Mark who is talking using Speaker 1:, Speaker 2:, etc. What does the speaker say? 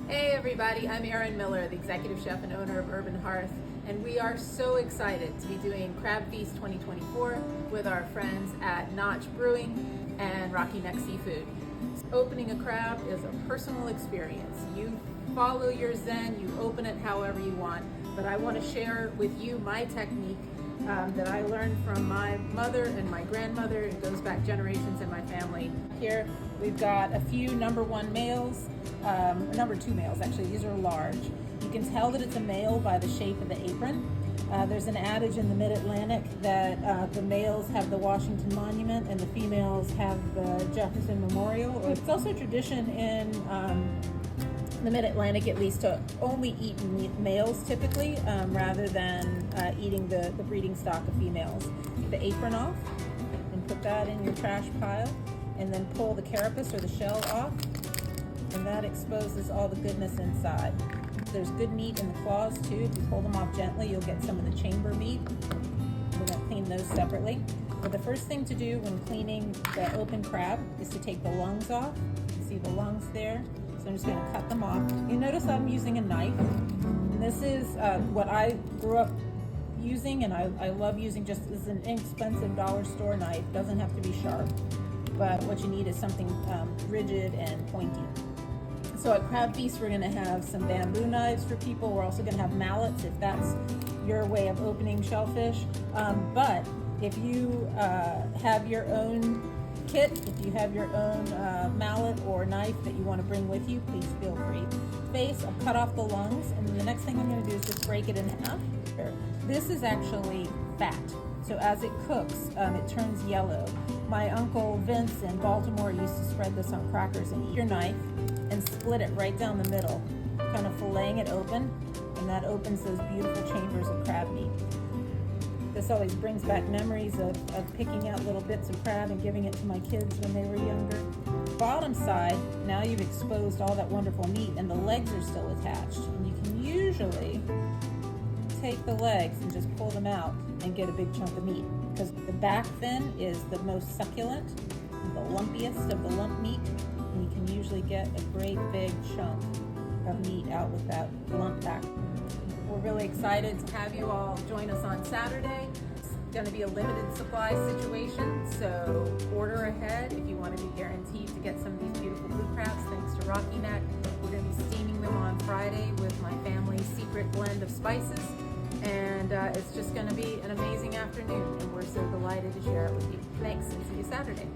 Speaker 1: Hey everybody, I'm Erin Miller, the executive chef and owner of Hearth, and we are so excited to be doing Crab Feast 2024 with our friends at Notch Brewing and Rocky Neck Seafood. Opening a crab is a personal experience. You follow your zen, you open it however you want, but I want to share with you my technique that I learned from my mother and my grandmother. It goes back generations in my family. Here we've got a few number 1 males, number 2 males actually. These are large. You can tell that it's a male by the shape of the apron. There's an adage in the Mid-Atlantic that the males have the Washington Monument and the females have the Jefferson Memorial. It's also tradition in the Mid-Atlantic, at least, to only eat males typically, rather than eating the breeding stock of females. Take the apron off and put that in your trash pile, and then pull the carapace or the shell off, and that exposes all the goodness inside. There's good meat in the claws too. If you pull them off gently, you'll get some of the chamber meat. We're going to clean those separately. But the first thing to do when cleaning the open crab is to take the lungs off. You see the lungs there? So I'm just going to cut them off. You notice I'm using a knife. And this is what I grew up using, and I love using. Just as an inexpensive dollar store knife. Doesn't have to be sharp, but what you need is something rigid and pointy. So at Crab Feast, we're going to have some bamboo knives for people. We're also going to have mallets if that's your way of opening shellfish. But if you have your own kit, if you have your own mallet or knife that you want to bring with you, please feel free. I'll cut off the lungs, and the next thing I'm going to do is just break it in half. This is actually fat. So as it cooks, it turns yellow. My Uncle Vince in Baltimore used to spread this on crackers and eat your knife and split it right down the middle, kind of filleting it open, and that opens those beautiful chambers of crab meat. This always brings back memories of picking out little bits of crab and giving it to my kids when they were younger. Bottom side, now you've exposed all that wonderful meat, and the legs are still attached. And you can usually take the legs and just pull them out and get a big chunk of meat, because the back fin is the most succulent, the lumpiest of the lump meat, and you can usually get a great big chunk of meat out with that lump back. We're really excited to have you all join us on Saturday. It's going to be a limited supply situation, so order ahead if you want to be guaranteed to get some of these beautiful blue crabs thanks to Rocky Neck. We're going to be steaming them on Friday with my family's secret blend of spices, and it's just going to be an amazing afternoon, and we're so delighted to share it with you. Thanks, and see you Saturday.